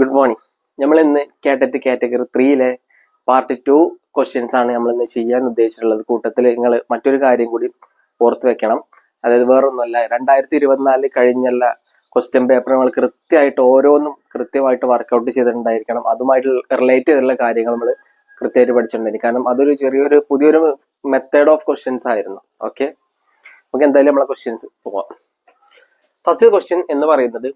Good morning. നമ്മൾ ഇന്ന് കാറ്ററ്റ് category 3 part 2 questions ആണ് നമ്മൾ ഇന്ന് ചെയ്യാൻ ഉദ്ദേശിച്ചിട്ടുള്ളത്. കൂട്ടത്തിൽ നിങ്ങൾ മറ്റൊരു കാര്യം കൂടി ഓർത്ത് വെക്കണം. അതായത് വേറൊന്നുമല്ല, 2024 കഴിഞ്ഞുള്ള ക്വസ്റ്റ്യൻ പേപ്പർ നമ്മൾ കൃത്യമായിട്ട് ഓരോന്നും കൃത്യമായിട്ട് വർക്കൗട്ട് ചെയ്തിട്ടുണ്ടായിരിക്കണം. അതുമായിട്ട് റിലേറ്റ് ചെയ്തിട്ടുള്ള കാര്യങ്ങൾ നമ്മൾ കൃത്യമായിട്ട് പഠിച്ചിട്ടുണ്ടായിരിക്കും. കാരണം അതൊരു പുതിയൊരു മെത്തേഡ് ഓഫ് ക്വസ്റ്റ്യൻസ് ആയിരുന്നു. ഓക്കെ, നമുക്ക് എന്തായാലും നമ്മളെ ക്വസ്റ്റ്യൻസ് പോവാം. ഫസ്റ്റ് ക്വസ്റ്റ്യൻ എന്ന് പറയുന്നത്,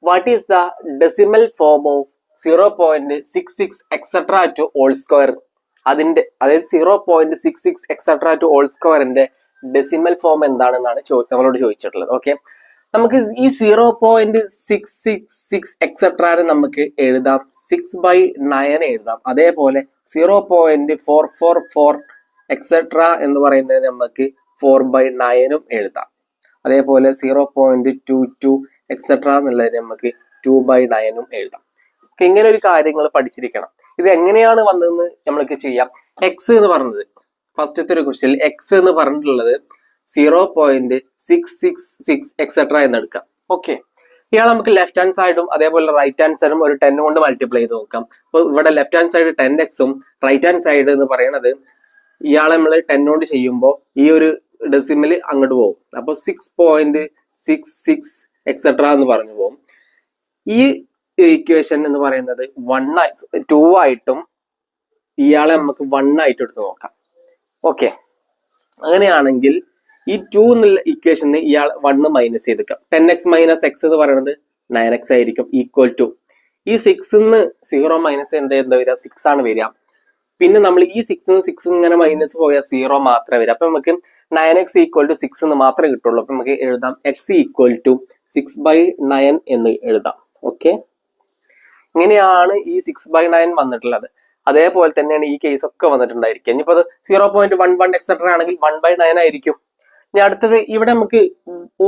what is the decimal form of 0.66 etcetera to whole square? അതിന്റെ അതായത് 0.66 എക്സെട്ര ടു ഹോൾ സ്ക്വയറിന്റെ ഡെസിമൽ ഫോം എന്താണെന്നാണ് നമ്മളോട് ചോദിച്ചിട്ടുള്ളത്. ഓക്കെ, നമുക്ക് ഈ 0.666 എക്സെട്രാനെ നമുക്ക് എഴുതാം 6/9 എഴുതാം. അതേപോലെ 0.444 എക്സെട്ര എന്ന് പറയുന്നത് നമുക്ക് 4/9 എഴുതാം. അതേപോലെ 0.22 എക്സെട്ര എന്നുള്ളതിന് നമുക്ക് 2/9 എഴുതാം. ഇങ്ങനെ ഒരു കാര്യങ്ങൾ പഠിച്ചിരിക്കണം. ഇത് എങ്ങനെയാണ് വന്നതെന്ന് നമ്മൾക്ക് ചെയ്യാം. എക്സ് എന്ന് പറഞ്ഞത് ഫസ്റ്റത്തെ ഒരു ക്വസ്റ്റ്യൻ, എക്സ് എന്ന് പറഞ്ഞിട്ടുള്ളത് 0.666 എക്സെട്ര എന്ന് എടുക്കാം. ഓക്കെ, ഇയാൾ നമുക്ക് ലെഫ്റ്റ് ഹാൻഡ് സൈഡും അതേപോലെ റൈറ്റ് ഹാൻഡ് സൈഡും ഒരു 10 കൊണ്ട് മൾട്ടിപ്ലൈ ചെയ്ത് നോക്കാം. അപ്പൊ ഇവിടെ left hand side 10x right hand side എന്ന് പറയുന്നത് ഇയാളെ നമ്മൾ 10 കൊണ്ട് ചെയ്യുമ്പോൾ ഈ ഒരു ഡെസിമല് അങ്ങോട്ട് പോകും. അപ്പൊ 6.66 എക്സെട്ര എന്ന് പറഞ്ഞു പോകും. ഈ ഇക്വേഷൻ എന്ന് പറയുന്നത് 2 ആയിട്ടും ഇയാളെ നമുക്ക് 1 ആയിട്ട് എടുത്ത് നോക്കാം. ഓക്കെ, അങ്ങനെയാണെങ്കിൽ ഈ 2 എന്നുള്ള ഇക്വേഷന് ഇയാൾ 1 മൈനസ് ചെയ്തേക്കാം. 10x മൈനസ് എക്സ് എന്ന് പറയുന്നത് 9x ആയിരിക്കും, ഈക്വൽ ടു ഈ 6 0 മൈനസ് എന്താ വരിക, 6 ആണ് വരിക. പിന്നെ നമ്മൾ ഈ 6 ഇങ്ങനെ മൈനസ് പോയാൽ 0 മാത്രമേ വരിക. അപ്പൊ നമുക്ക് 9x ഈക്വൽ ടു 6 എന്ന് മാത്രമേ കിട്ടുള്ളൂ. അപ്പൊ നമുക്ക് എഴുതാം x ഈക്വൽ ടു 6/9 എന്ന് എഴുതാം. ഓക്കെ, ഇങ്ങനെയാണ് ഈ 6/9 വന്നിട്ടുള്ളത്. അതേപോലെ തന്നെയാണ് ഈ കേസ് ഒക്കെ വന്നിട്ടുണ്ടായിരിക്കുക. ഇനിയിപ്പോ 0.11 എക്സെട്ര ആണെങ്കിൽ 1/9 ആയിരിക്കും. ഇനി അടുത്തത്, ഇവിടെ നമുക്ക്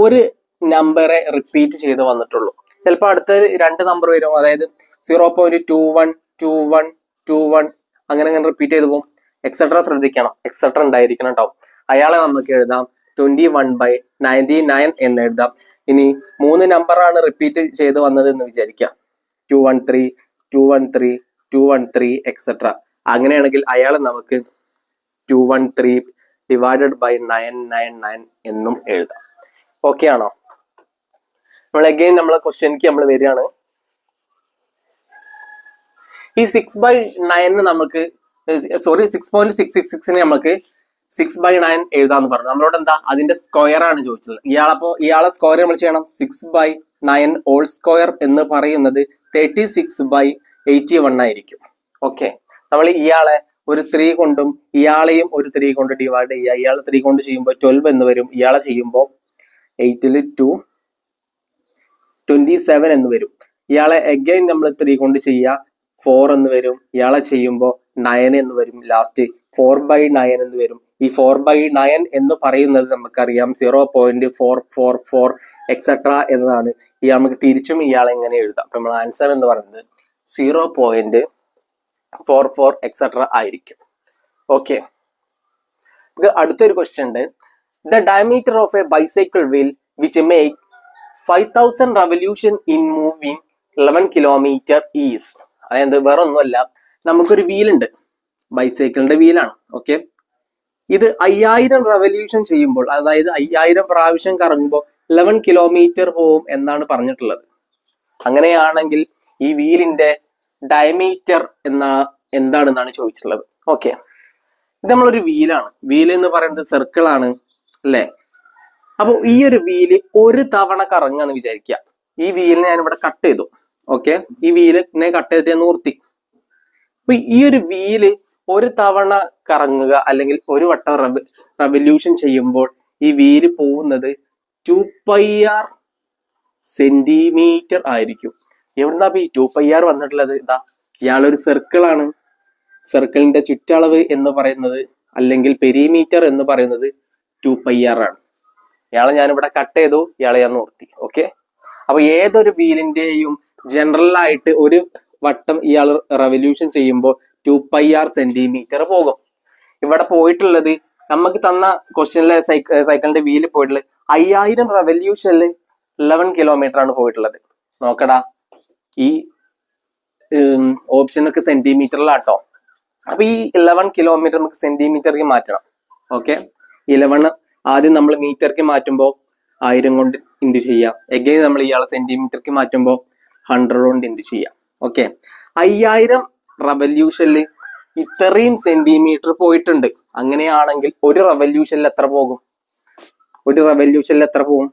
ഒരു നമ്പറെ റിപ്പീറ്റ് ചെയ്ത് വന്നിട്ടുള്ളൂ. ചിലപ്പോൾ അടുത്ത 2 നമ്പർ വരും. അതായത് 0.21 21 21 അങ്ങനെ റിപ്പീറ്റ് ചെയ്ത് പോകും. എക്സെട്ര ശ്രദ്ധിക്കണം, എക്സെട്ര ഉണ്ടായിരിക്കണം കേട്ടോ. അയാളെ നമുക്ക് എഴുതാം 21/99 എന്ന് എഴുതാം. ഇനി 3 നമ്പറാണ് റിപ്പീറ്റ് ചെയ്ത് വന്നത് എന്ന് വിചാരിക്കാം, 213 213 213 എക്സെട്ര. അങ്ങനെയാണെങ്കിൽ അയാളെ നമുക്ക് 213 ഡിവൈഡഡ് ബൈ 999 എന്നും എഴുതാം. ഓക്കെ ആണോ? നമ്മൾ അഗൈൻ നമ്മളെ ക്വസ്റ്റ്യനിക്ക് നമ്മൾ വരികയാണ്. ഈ 6/9 നമുക്ക് 6.666 നമുക്ക് 6/9 എഴുതാന്ന് പറഞ്ഞു. നമ്മളോട് എന്താ അതിന്റെ സ്ക്വയർ ആണ് ചോദിച്ചത്. ഇയാളെ സ്ക്വയർ നമ്മൾ ചെയ്യണം. 6/9 ഹോൾ സ്ക്വയർ എന്ന് പറയുന്നത് 36/81 ആയിരിക്കും. ഓക്കെ, നമ്മൾ ഇയാളെ ഒരു 3 കൊണ്ടും ഇയാളെയും ഒരു 3 കൊണ്ട് ഡിവൈഡ് ചെയ്യുക. ഇയാളെ 3 കൊണ്ട് ചെയ്യുമ്പോൾ 12 എന്ന് വരും. ഇയാളെ ചെയ്യുമ്പോൾ 8 2 27 എന്ന് വരും. ഇയാളെ അഗൈൻ നമ്മൾ 3 കൊണ്ട് ചെയ്യുക, 4 എന്ന് വരും. ഇയാളെ ചെയ്യുമ്പോൾ 9 എന്ന് വരും. ലാസ്റ്റ് 4/9 എന്ന് വരും. ഈ 4/9 എന്ന് പറയുന്നത് നമുക്കറിയാം 0.444 എക്സെട്ര എന്നതാണ്. നമുക്ക് തിരിച്ചും ഇയാളെ എങ്ങനെ എഴുതാം. അപ്പൊ നമ്മൾ ആൻസർ എന്ന് പറയുന്നത് 0.44 എക്സെട്ര ആയിരിക്കും. ഓക്കെ, അടുത്തൊരു ക്വസ്റ്റ്യൻ ഉണ്ട്. The diameter of A bicycle wheel which make 5000 revolution in moving 11 kilometer is. അതായത് വേറെ ഒന്നുമല്ല, നമുക്കൊരു വീലുണ്ട്, ബൈസൈക്കിളിന്റെ വീലാണ്. ഓക്കെ, ഇത് 5000 റെവല്യൂഷൻ ചെയ്യുമ്പോൾ, അതായത് 5000 പ്രാവശ്യം കറങ്ങുമ്പോൾ 11 കിലോമീറ്റർ പോവും എന്നാണ് പറഞ്ഞിട്ടുള്ളത്. അങ്ങനെയാണെങ്കിൽ ഈ വീലിന്റെ ഡയമീറ്റർ എന്താണെന്നാണ് ചോദിച്ചിട്ടുള്ളത്. ഓക്കെ, ഇത് നമ്മളൊരു വീലാണ്. വീല് എന്ന് പറയുന്നത് സർക്കിൾ ആണ് അല്ലെ? അപ്പൊ ഈ ഒരു വീല് ഒരു തവണ കറങ്ങാന്ന് വിചാരിക്കുക. ഈ വീലിനെ ഞാൻ ഇവിടെ കട്ട് ചെയ്തു. ഓക്കെ, ഈ വീലിനെ കട്ട് ചെയ്തിട്ട് ഞാൻ നിർത്തി. അപ്പൊ ഈ ഒരു വീല് ഒരു തവണ കറങ്ങുക അല്ലെങ്കിൽ ഒരു വട്ടം റെവല്യൂഷൻ ചെയ്യുമ്പോൾ ഈ വീല് പോകുന്നത് 2πr സെന്റിമീറ്റർ ആയിരിക്കും. എവിടുന്നാ ഈ 2πr വന്നിട്ടുള്ളത്? ഇതാ, ഇയാളൊരു സർക്കിൾ ആണ്. സർക്കിളിന്റെ ചുറ്റളവ് എന്ന് പറയുന്നത് അല്ലെങ്കിൽ പെരിമീറ്റർ എന്ന് പറയുന്നത് 2πr ആണ്. ഇയാളെ ഞാനിവിടെ കട്ട് ചെയ്തു, ഇയാളെ ഞാൻ നിർത്തി. ഓക്കെ, അപ്പൊ ഏതൊരു വീലിന്റെയും ജനറൽ ആയിട്ട് ഒരു വട്ടം ഇയാൾ റെവല്യൂഷൻ ചെയ്യുമ്പോൾ 2πr സെന്റിമീറ്റർ പോകും. ഇവിടെ പോയിട്ടുള്ളത് നമുക്ക് തന്ന ക്വസ്റ്റ്യനിലെ സൈക്കിളിന്റെ വീല് പോയിട്ടുള്ളത് 5000 റെവല്യൂഷനിൽ 11 കിലോമീറ്റർ ആണ് പോയിട്ടുള്ളത്. നോക്കടാ, ഈ ഓപ്ഷനൊക്കെ സെന്റിമീറ്ററിലാട്ടോ. അപ്പൊ ഈ 11 കിലോമീറ്റർ നമുക്ക് സെന്റിമീറ്ററിലേക്ക് മാറ്റണം. ഓക്കെ, 11 ആദ്യം നമ്മൾ മീറ്റർക്ക് മാറ്റുമ്പോൾ 1000 കൊണ്ട് ഇൻറ്റു ചെയ്യാം. എഗെയിൻ നമ്മൾ ഇയാളെ സെന്റിമീറ്റർക്ക് മാറ്റുമ്പോൾ 100 കൊണ്ട് ഇൻറ്റു ചെയ്യാം. ഓക്കെ, 5000 റവല്യൂഷനിൽ ഇത്രയും സെന്റിമീറ്റർ പോയിട്ടുണ്ട്. അങ്ങനെയാണെങ്കിൽ ഒരു റവല്യൂഷനിൽ എത്ര പോകും? ഒരു റവല്യൂഷനിൽ എത്ര പോകും?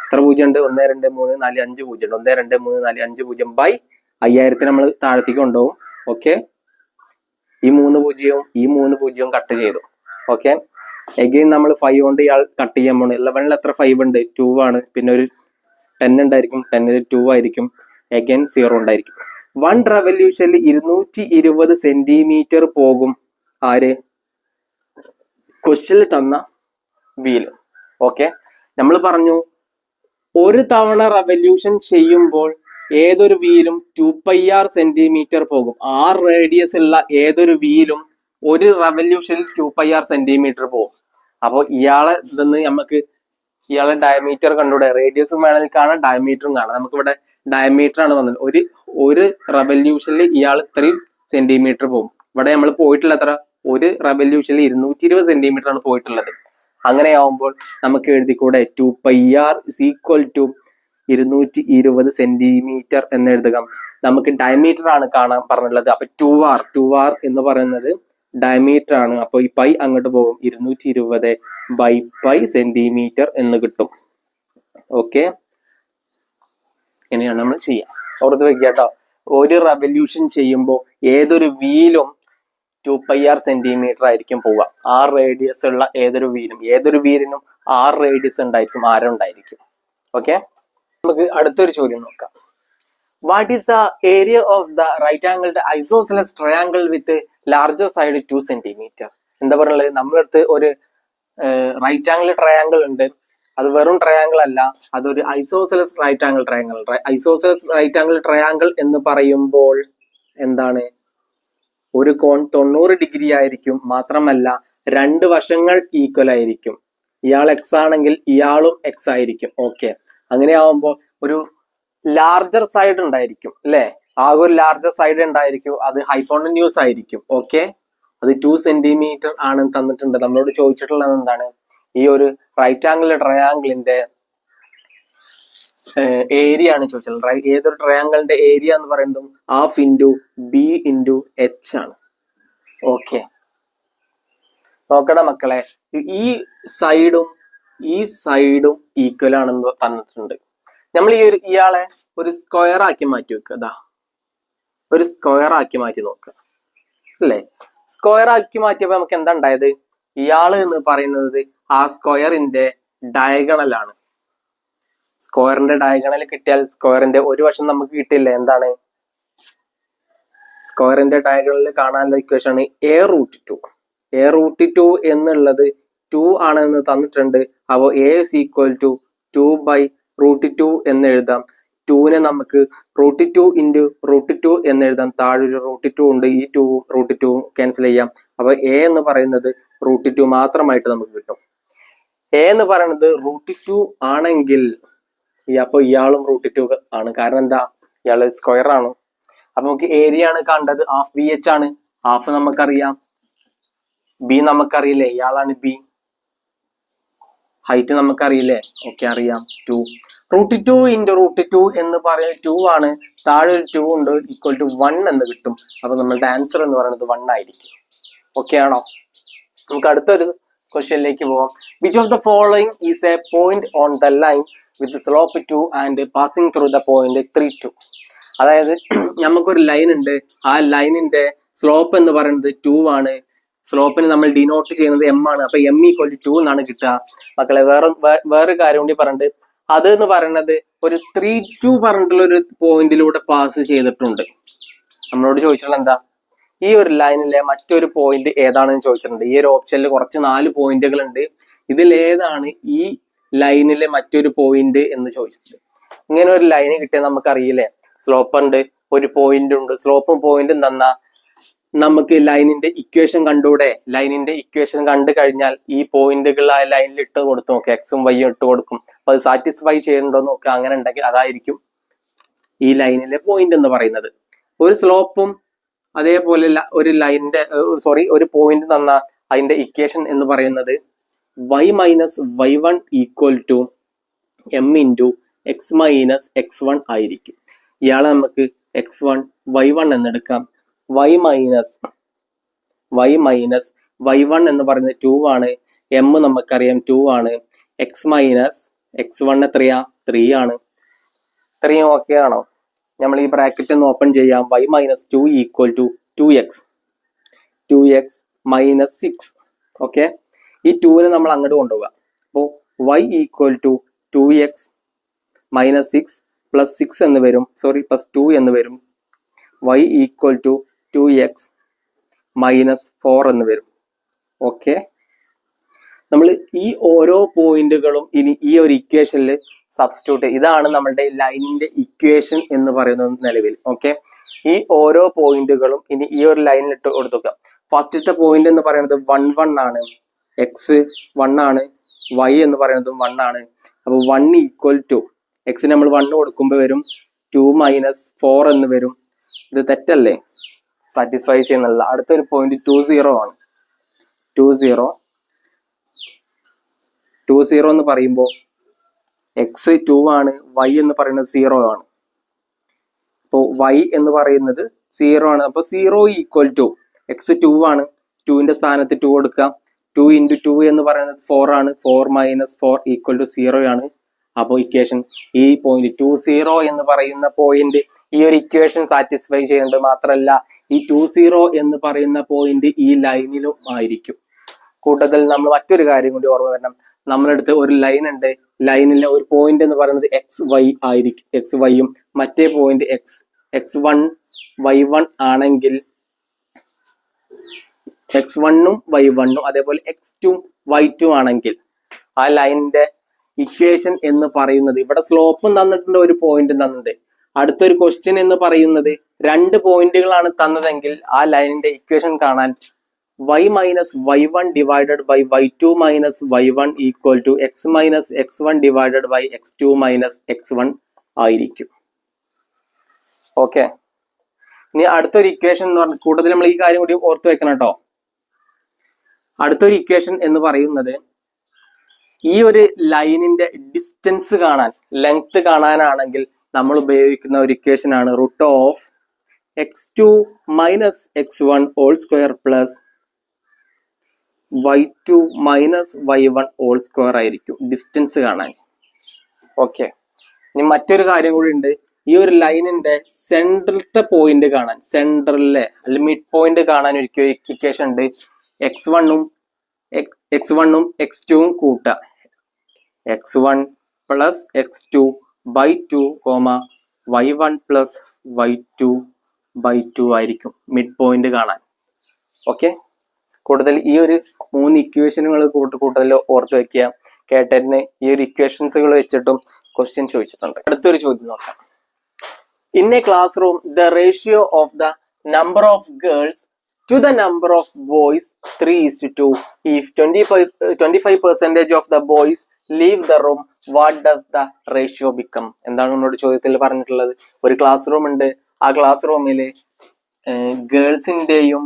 എത്ര പൂജ്യം ഉണ്ട്? 1 2 3 4 5 പൂജ്യം ഉണ്ട്. 1 2 3 4 5 പൂജ്യം ബൈ 5000 നമ്മൾ താഴത്തേക്ക് കൊണ്ടുപോകും. ഓക്കെ, ഈ 3 പൂജ്യവും ഈ 3 പൂജ്യവും കട്ട് ചെയ്തു. ഓക്കെ, എഗെയിൻ നമ്മൾ 5 കൊണ്ട് ഇയാൾ കട്ട് ചെയ്യാൻ പോണ്. 11ൽ എത്ര 5 ഉണ്ട്? 2 ആണ്. പിന്നെ ഒരു 10 ഉണ്ടായിരിക്കും. 10ൽ 2 ആയിരിക്കും. എഗെയിൻ 0 ഉണ്ടായിരിക്കും. 1 റവല്യൂഷനിൽ 220 സെന്റിമീറ്റർ പോകും. ആര്? ക്വസ്റ്റ്യനിൽ തന്ന വീല്. ഓക്കെ, നമ്മൾ പറഞ്ഞു ഒരു തവണ റവല്യൂഷൻ ചെയ്യുമ്പോൾ ഏതൊരു വീലും 2πr സെന്റിമീറ്റർ പോകും. R റേഡിയസ് ഉള്ള ഏതൊരു വീലും ഒരു റവല്യൂഷനിൽ 2πr സെന്റിമീറ്റർ പോകും. അപ്പൊ ഇയാളെ ഇതെന്ന് നമുക്ക് ഇയാളെ ഡയമീറ്റർ കണ്ടുകൂടെ? റേഡിയസും വേണമെങ്കിൽ കാണാം, ഡയമീറ്ററും കാണാം. നമുക്ക് ഇവിടെ ഡയമീറ്റർ ആണ് വന്നത്. ഒരു റവല്യൂഷനിൽ ഇയാൾ ഇത്രയും സെന്റിമീറ്റർ പോകും. ഇവിടെ നമ്മൾ പോയിട്ടുള്ള എത്ര? ഒരു റവല്യൂഷനിൽ 220 സെന്റിമീറ്റർ ആണ് പോയിട്ടുള്ളത്. അങ്ങനെയാവുമ്പോൾ നമുക്ക് എഴുതിക്കൂടെ 2πr = 220 സെന്റിമീറ്റർ എന്ന് എഴുതുക. നമുക്ക് ഡയമീറ്റർ ആണ് കാണാൻ പറഞ്ഞിട്ടുള്ളത്. അപ്പൊ 2r എന്ന് പറയുന്നത് ഡയമീറ്റർ ആണ്. അപ്പൊ ഈ പൈ അങ്ങോട്ട് പോകും. 220 ബൈ പൈ സെന്റിമീറ്റർ എന്ന് കിട്ടും. ഓക്കെ, ഇങ്ങനെയാണ് നമ്മൾ ചെയ്യാം. ഓർത്ത് വെക്കുക കേട്ടോ. ഒരു റവല്യൂഷൻ ചെയ്യുമ്പോൾ ഏതൊരു വീലും 2πr സെന്റിമീറ്റർ ആയിരിക്കും പോവുക. R റേഡിയസ് ഉള്ള ഏതൊരു വീലിനും R റേഡിയസ് ഉണ്ടായിരിക്കും, ആരം ഉണ്ടായിരിക്കും. ഓക്കെ, നമുക്ക് അടുത്തൊരു ചോദ്യം നോക്കാം. What is the area of the right angled isosceles triangle with larger side 2 centimetre? എന്താ പറയുന്നത്? നമ്മളടുത്ത് ഒരു റൈറ്റ് ആംഗിൾ ട്രയാംഗിൾ ഉണ്ട്. അത് വെറും ട്രയാംഗിൾ അല്ല, അതൊരു isosceles right angle triangle. Isosceles right angle triangle എന്ന് പറയുമ്പോൾ എന്താണ്? ഒരു കോൺ 90 ഡിഗ്രി ആയിരിക്കും. മാത്രമല്ല 2 വശങ്ങൾ ഈക്വൽ ആയിരിക്കും. ഇയാൾ എക്സ് ആണെങ്കിൽ ഇയാളും എക്സ് ആയിരിക്കും. ഓക്കെ, അങ്ങനെ ആവുമ്പോൾ ഒരു ലാർജർ സൈഡ് ഉണ്ടായിരിക്കും അല്ലെ? ആകെ ഒരു ലാർജർ സൈഡ് ഉണ്ടായിരിക്കും. അത് ഹൈപ്പോട്ടന്യൂസ് ആയിരിക്കും. ഓക്കെ, അത് 2 സെന്റിമീറ്റർ ആണ് തന്നിട്ടുണ്ട്. നമ്മളോട് ചോദിച്ചിട്ടുള്ളത് എന്താണ്? ഈ ഒരു റൈറ്റ് ആംഗിൾ ട്രയാംഗിളിന്റെ ഏരിയ ആണ് ചോദിച്ചത്. ഏതൊരു ട്രയാംഗിളിന്റെ ഏരിയ എന്ന് പറയുന്നതും half into B into H ആണ്. ഓക്കെ, നോക്കടാ മക്കളെ, ഈ സൈഡും ഈക്വൽ ആണെന്ന് തന്നിട്ടുണ്ട്. നമ്മൾ ഇയാളെ ഒരു സ്ക്വയർ ആക്കി മാറ്റി വെക്കുക. അതാ ഒരു സ്ക്വയർ ആക്കി മാറ്റി നോക്കുക അല്ലേ? സ്ക്വയർ ആക്കി മാറ്റിയപ്പോ നമുക്ക് എന്താ ഉണ്ടായത്? ഇയാള് എന്ന് പറയുന്നത് ആ സ്ക്വയറിന്റെ ഡയഗണൽ ആണ്. സ്ക്വയറിന്റെ ഡയഗണൽ കിട്ടിയാൽ സ്ക്വയറിന്റെ ഒരു വശം നമുക്ക് കിട്ടില്ല. എന്താണ് സ്ക്വയറിന്റെ ഡയഗണലിൽ കാണാനുള്ള ഇക്വേഷൻ ആണ് a√2. a√2 എന്നുള്ളത് 2 ആണെന്ന് തന്നിട്ടുണ്ട്. അപ്പോൾ a = 2/√2 എന്ന് എഴുതാം. 2നെ നമുക്ക് √2 × √2 എന്ന് എഴുതാം. താഴെ ഒരു √2 ഉണ്ട്. ഈ 2 √2 ക്യാൻസൽ ചെയ്യാം. അപ്പൊ a എന്ന് പറയുന്നത് √2 മാത്രമായിട്ട് നമുക്ക് കിട്ടും. a എന്ന് പറയുന്നത് √2 ആണെങ്കിൽ അപ്പൊ ഇയാളും √2 ആണ്. കാരണം എന്താ? ഇയാള് സ്ക്വയർ ആണ്. അപ്പൊ നമുക്ക് ഏരിയ ആണ് കണ്ടത്. ഹാഫ് BH ആണ്. ഹാഫ് നമുക്കറിയാം, ബി നമുക്കറിയില്ലേ? ഇയാളാണ് ബി. ഹൈറ്റ് നമുക്കറിയില്ലേ? ഓക്കെ, അറിയാം. 2 √2 × √2 എന്ന് പറയുന്നത് 2 ആണ്. താഴെ 2 ഉണ്ട്, = 1 എന്ന് കിട്ടും. അപ്പൊ നമ്മളുടെ ആൻസർ എന്ന് പറയുന്നത് 1 ആയിരിക്കും. ഓക്കെ ആണോ? നമുക്ക് അടുത്തൊരു ക്വസ്റ്റ്യനിലേക്ക് പോവാം. Which of the following is A point on the line with slope 2 and passing through the point 3 2? അതായത് നമുക്കൊരു ലൈൻ ഉണ്ട്. ആ ലൈനിന്റെ സ്ലോപ്പ് എന്ന് പറയുന്നത് 2 ആണ്. സ്ലോപ്പിന് നമ്മൾ ഡിനോട്ട് ചെയ്യുന്നത് m ആണ്. അപ്പൊ m = 2 എന്നാണ് കിട്ടുക. മക്കളെ, വേറെ കാര്യം കൂടി പറഞ്ഞിട്ട്, അത് എന്ന് പറയുന്നത് ഒരു 3 2 പറഞ്ഞിട്ടുള്ള ഒരു പോയിന്റിലൂടെ പാസ് ചെയ്തിട്ടുണ്ട്. നമ്മളോട് ചോദിച്ചിട്ടുള്ള എന്താ? ഈ ഒരു ലൈനിലെ മറ്റൊരു പോയിന്റ് ഏതാണെന്ന് ചോദിച്ചിട്ടുണ്ട്. ഈ ഒരു ഓപ്ഷനിൽ കുറച്ച് 4 പോയിന്റുകൾ ഉണ്ട്. ഇതിൽ ഏതാണ് ഈ ലൈനിലെ മറ്റൊരു പോയിന്റ് എന്ന് ചോദിച്ചിട്ടുണ്ട്. ഇങ്ങനെ ഒരു ലൈന് കിട്ടിയാൽ നമുക്കറിയില്ലേ? സ്ലോപ്പ് ഉണ്ട്, ഒരു പോയിന്റ് ഉണ്ട്. സ്ലോപ്പും പോയിന്റും തന്ന നമുക്ക് ലൈനിന്റെ ഇക്വേഷൻ കണ്ടൂടെ? ലൈനിന്റെ ഇക്വേഷൻ കണ്ടു കഴിഞ്ഞാൽ ഈ പോയിന്റുകൾ ആ ലൈനിൽ ഇട്ട് കൊടുത്തു നോക്കുക. എക്സും വൈയും ഇട്ട് കൊടുക്കും. അപ്പൊ അത് സാറ്റിസ്ഫൈ ചെയ്യുന്നുണ്ടോ നോക്കുക. അങ്ങനെ ഉണ്ടെങ്കിൽ അതായിരിക്കും ഈ ലൈനിലെ പോയിന്റ് എന്ന് പറയുന്നത്. ഒരു സ്ലോപ്പും അതേപോലെ ഒരു ലൈനിന്റെ ഒരു പോയിന്റ് തന്ന അതിന്റെ ഇക്വേഷൻ എന്ന് പറയുന്നത് y minus y1 equal to m into X minus x1 ആയിരിക്കും. ഇയാളെ നമുക്ക് x1 y1 എന്നെടുക്കാം. y മൈനസ് y1 എന്ന് പറയുന്നത് 2 ആണ്. m നമുക്കറിയാം 2 ആണ്. x മൈനസ് x1 എത്രയാ 3 ആണ്. ഇത്രയും ഓക്കെ ആണോ? നമ്മൾ ഈ ബ്രാക്കറ്റ് ഒന്ന് ഓപ്പൺ ചെയ്യാം. y minus 2 equal to 2x minus 6. Okay, ഈ 2നെ നമ്മൾ അങ്ങോട്ട് കൊണ്ടുപോവുക. അപ്പോൾ y equal to 2x minus 6 plus 6 എന്ന് വരും, പ്ലസ് 2 എന്ന് വരും. y equal to 2x minus 4 എന്ന് വരും. ഓക്കെ, നമ്മൾ ഈ ഓരോ പോയിന്റുകളും ഇനി ഈ ഒരു ഇക്വേഷനിൽ സബ്സ്റ്റിറ്റ്യൂട്ട്, ഇതാണ് നമ്മുടെ ലൈനിന്റെ ഇക്വേഷൻ എന്ന് പറയുന്നത് നിലവിൽ. ഓക്കെ, ഈ ഓരോ പോയിന്റുകളും ഇനി ഈ ഒരു ലൈനിൽ ഇട്ട് കൊടുക്കുക. ഫസ്റ്റത്തെ പോയിന്റ് എന്ന് പറയുന്നത് 1 ആണ്, എക്സ് 1 ആണ്, y എന്ന് പറയുന്നത് 1 ആണ്. അപ്പൊ 1 ഈക്വൽ ടു എക്സിന് നമ്മൾ 1 കൊടുക്കുമ്പോൾ വരും 2 മൈനസ് 4 എന്ന് വരും. ഇത് തെറ്റല്ലേ? സാറ്റിസ്ഫൈ ചെയ്യുന്നില്ല. അടുത്തൊരു പോയിന്റ് 20 ആണ്. 20 എന്ന് പറയുമ്പോൾ എക്സ് 2 ആണ്, y എന്ന് പറയുന്നത് 0 ആണ്. അപ്പോൾ y എന്ന് പറയുന്നത് 0 ആണ്. അപ്പൊ 0 ഈക്വൽ ടു എക്സ് 2 ആണ്, 2ന്റെ സ്ഥാനത്ത് 2 കൊടുക്കാം. 2 ഇൻറ്റു 2 എന്ന് പറയുന്നത് 4 ആണ്. 4 മൈനസ് 4 ഈക്വൽ ടു 0 ആണ്. അപ്പോൾ ഇക്വേഷൻ ഈ പോയിന്റ് 20 എന്ന് പറയുന്ന പോയിന്റ് ഈ ഒരു ഇക്വേഷൻ സാറ്റിസ്ഫൈ ചെയ്യുന്നുണ്ട്. മാത്രമല്ല ഈ 20 എന്ന് പറയുന്ന പോയിന്റ് ഈ ലൈനിലും ആയിരിക്കും. കൂട്ടത്തിൽ നമ്മൾ മറ്റൊരു കാര്യം കൂടി ഓർമ്മ വരണം. നമ്മളടുത്ത് ഒരു ലൈൻ ഉണ്ട്, ലൈനിലെ ഒരു പോയിന്റ് എന്ന് പറയുന്നത് XY ആയിരിക്കും, XYയും മറ്റേ പോയിന്റ് X1 Y1 ആണെങ്കിൽ X1ഉം Y1ഉം അതേപോലെ X2 Y2 ആണെങ്കിൽ ആ ലൈനിന്റെ ഇക്വേഷൻ എന്ന് പറയുന്നത്, ഇവിടെ സ്ലോപ്പും തന്നിട്ടുണ്ട്, ഒരു പോയിന്റും തന്നിട്ടുണ്ട്. അടുത്തൊരു ക്വസ്റ്റ്യൻ എന്ന് പറയുന്നത് 2 പോയിന്റുകളാണ് തന്നതെങ്കിൽ ആ ലൈനിന്റെ ഇക്വേഷൻ കാണാൻ y minus y1 divided by y2 minus y1 equal to x minus x1 divided by x2 minus x1 ആയിരിക്കും. ഓക്കെ, ഇനി അടുത്തൊരു ഇക്വേഷൻ എന്ന് പറഞ്ഞാൽ കൂടുതൽ നമ്മൾ ഈ കാര്യം കൂടി ഓർത്ത് വെക്കണം കേട്ടോ. അടുത്തൊരു ഇക്വേഷൻ എന്ന് പറയുന്നത് ഈ ഒരു ലൈനിന്റെ ഡിസ്റ്റൻസ് കാണാൻ, ലെങ്ത് കാണാനാണെങ്കിൽ നമ്മൾ ഉപയോഗിക്കുന്ന ഒരു ഇക്വേഷൻ ആണ് root of x2 minus x1 whole square plus y2 minus y1 whole square ആയിരിക്കും ഡിസ്റ്റൻസ് കാണാൻ. ഓക്കെ, ഇനി മറ്റൊരു കാര്യം കൂടി ഉണ്ട്. ഈ ഒരു ലൈനിന്റെ സെൻട്രലത്തെ പോയിന്റ് കാണാൻ, സെൻട്രലിലെ അല്ലെങ്കിൽ മിഡ് പോയിന്റ് കാണാൻ ഒരു ഇക്വേഷൻ ഉണ്ട്. x1ഉം x2ഉം കൂട്ടുക, x1 plus x2 by 2 y1 plus y2 by 2 ആയിരിക്കും മിഡ് പോയിന്റ് കാണാൻ. ഓക്കെ, കൂടുതൽ ഈ ഒരു 3 ഇക്വേഷനുകൾ കൂടുതൽ ഓർത്ത് വെക്കുക. കേട്ടതിന് ഈ ഒരു ഇക്വേഷൻസുകൾ വെച്ചിട്ടും ക്വസ്റ്റ്യൻ ചോദിച്ചിട്ടുണ്ട്. അടുത്തൊരു ചോദ്യം നോക്കാം. In A class room the ratio of the number of girls to the number of boys 3:2. If 25% of the boys leave the room, what does the ratio become? എന്താണ് നമ്മളോട് ചോദ്യത്തിൽ പറഞ്ഞിട്ടുള്ളത്? ഒരു ക്ലാസ് റൂം ഉണ്ട്, ആ ക്ലാസ് റൂമിൽ ഗേൾസിന്റെയും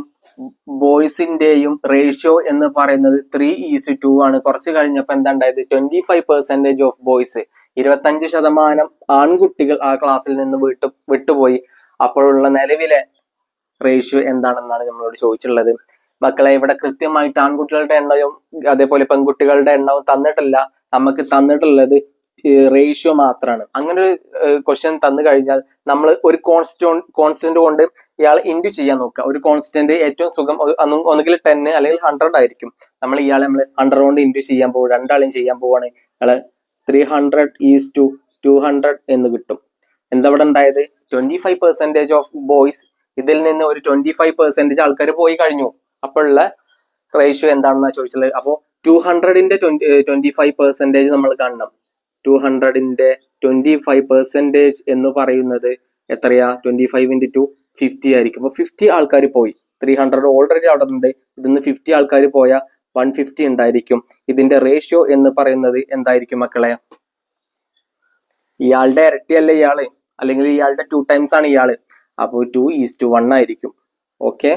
ബോയ്സിന്റെയും ratio എന്ന് പറയുന്നത് 3:2 ആണ്. കുറച്ച് കഴിഞ്ഞപ്പോൾ എന്താ ഉണ്ടായത്? 25% ഓഫ് ബോയ്സ്, 25% ആൺകുട്ടികൾ ആ ക്ലാസ്സിൽ നിന്ന് വിട്ടുപോയി. അപ്പോഴുള്ള നിലവിലെ റേഷ്യോ എന്താണെന്നാണ് നമ്മളോട് ചോദിച്ചിട്ടുള്ളത്. മക്കളെ, ഇവിടെ കൃത്യമായിട്ട് ആൺകുട്ടികളുടെ എണ്ണവും അതേപോലെ പെൺകുട്ടികളുടെ എണ്ണവും തന്നിട്ടില്ല. നമുക്ക് തന്നിട്ടുള്ളത് റേഷ്യോ മാത്രമാണ്. അങ്ങനെ ഒരു ക്വസ്റ്റ്യൻ തന്നു കഴിഞ്ഞാൽ നമ്മൾ ഒരു കോൺസ്റ്റന്റ് കൊണ്ട് ഇയാൾ ഇൻറ്റു ചെയ്യാൻ നോക്കുക. ഒരു കോൺസ്റ്റന്റ് ഏറ്റവും സുഖം ഒന്നുകിൽ 10 അല്ലെങ്കിൽ 100 ആയിരിക്കും. നമ്മൾ 100 കൊണ്ട് ഇൻറ്റു ചെയ്യാൻ പോകും, രണ്ടാളെയും ചെയ്യാൻ പോവാണ്. ഇയാള് 300:200 എന്ന് കിട്ടും. എന്താ ഇവിടെ ഉണ്ടായത്? 25% ഓഫ് ബോയ്സ്, ഇതിൽ നിന്ന് ഒരു 25% ആൾക്കാർ പോയി കഴിഞ്ഞു. അപ്പോഴുള്ള റേഷ്യോ എന്താണെന്നാ ചോദിച്ചത്. അപ്പോൾ 200ന്റെ 25% നമ്മൾ കാണണം. 200ന്റെ 25% എന്ന് പറയുന്നത് എത്രയാ? 25 × 2 50 ആയിരിക്കും. അപ്പൊ 50 ആൾക്കാർ പോയി. 300 ഓൾറെഡി അവിടെ ഉണ്ട്, ഇതിന്ന് 50 ആൾക്കാർ പോയാൽ 150 ഉണ്ടായിരിക്കും. ഇതിന്റെ റേഷ്യോ എന്ന് പറയുന്നത് എന്തായിരിക്കും മക്കളെ? ഇയാളുടെ ഇരട്ടിയല്ലേ ഇയാള്. അല്ലെങ്കിൽ ഇയാളുടെ 2 ടൈംസ് ആണ് ഇയാള്. അപ്പോൾ 2:1 ആയിരിക്കും. ഓക്കെ,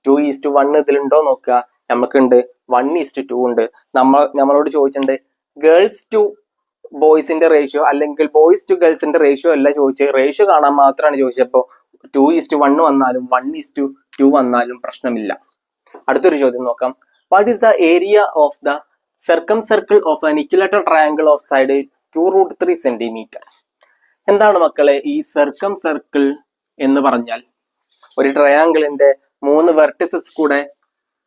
2:1 ഇതിലുണ്ടോ നോക്കുക. നമുക്കുണ്ട്. 1:2 ഉണ്ട്. നമ്മളോട് ചോദിച്ചിട്ടുണ്ട് ഗേൾസ് ടു ബോയ്സിന്റെ റേഷ്യോ അല്ലെങ്കിൽ ബോയ്സ് ടു ഗേൾസിന്റെ റേഷ്യോ അല്ല ചോദിച്ചത്, റേഷ്യോ കാണാൻ മാത്രമാണ് ചോദിച്ചപ്പോ 2:1 വന്നാലും 1:2 വന്നാലും പ്രശ്നമില്ല. അടുത്തൊരു ചോദ്യം നോക്കാം. What is the area of the circle of an equilateral triangle of side 2√3 cm? എന്താണ് മക്കളെ ഈ സർക്കിൾ എന്ന് പറഞ്ഞാൽ? ഒരു ട്രയാങ്കിളിന്റെ 3 വെർട്ടിസസ് കൂടെ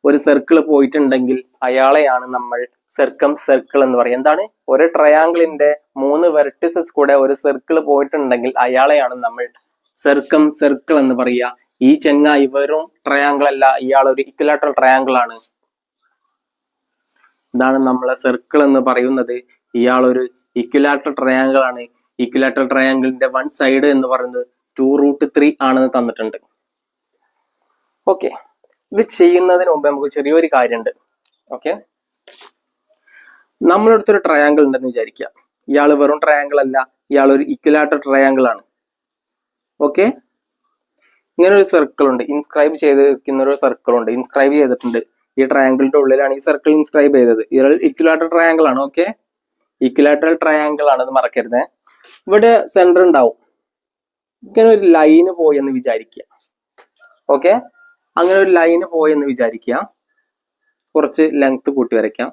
ഒരു സർക്കിൾ പോയിട്ടുണ്ടെങ്കിൽ അയാളെയാണ് നമ്മൾ സർക്കിൾ എന്ന് പറയുക. എന്താണ്? ഒരു ട്രയാങ്കിളിന്റെ 3 വെർട്ടിസസ് കൂടെ ഒരു സർക്കിൾ പോയിട്ടുണ്ടെങ്കിൽ അയാളെയാണ് നമ്മൾ സർക്കിൾ എന്ന് പറയുക. ഈ ചെങ്ങായി വെറും ട്രയാങ്കിൾ അല്ല, ഇയാൾ ഒരു ഇക്വിലാറ്ററൽ ട്രയാങ്കിൾ ആണ്. ഇതാണ് നമ്മളെ സർക്കിൾ എന്ന് പറയുന്നത്. ഇയാൾ ഒരു ഇക്വിലാറ്ററൽ ട്രയാങ്കിൾ ആണ്. ഇക്വിലാറ്ററൽ ട്രയാങ്കിളിന്റെ 1 സൈഡ് എന്ന് പറയുന്നത് 2√3 ആണെന്ന് തന്നിട്ടുണ്ട്. ഓക്കെ, ഇത് ചെയ്യുന്നതിന് മുമ്പ് നമുക്ക് ചെറിയൊരു കാര്യമുണ്ട്. ഓക്കെ, നമ്മളടുത്തൊരു ട്രയാങ്കിൾ ഉണ്ടെന്ന് വിചാരിക്കുക. ഇയാൾ വെറും ട്രയാങ്കിൾ അല്ല, ഇയാൾ ഒരു ഇക്വിലാറ്ററൽ ട്രയാങ്കിൾ ആണ്. ഓക്കെ, ഇങ്ങനെ ഒരു സർക്കിൾ ഉണ്ട്, ഇൻസ്ക്രൈബ് ചെയ്തിരിക്കുന്ന ഒരു സർക്കിൾ ഉണ്ട്, ഇൻസ്ക്രൈബ് ചെയ്തിട്ടുണ്ട്. ഈ ട്രയാങ്കിളിന്റെ ഉള്ളിലാണ് ഈ സർക്കിൾ ഇൻസ്ക്രൈബ് ചെയ്തത്. ഇക്വിലാറ്ററൽ ട്രയാങ്കിൾ ആണ്. ഓക്കെ, ഇക്വിലാറ്ററൽ ട്രയാങ്കിൾ ആണ്, അത് മറക്കരുത്. ഇവിടെ സെന്റർ ഉണ്ടാവും. ഇങ്ങനെ ഒരു ലൈന് പോയെന്ന് വിചാരിക്കുക. ഓക്കെ, അങ്ങനെ ഒരു ലൈന് പോയെന്ന് വിചാരിക്കുക. കുറച്ച് ലെങ്ത് കൂട്ടി വരയ്ക്കാം.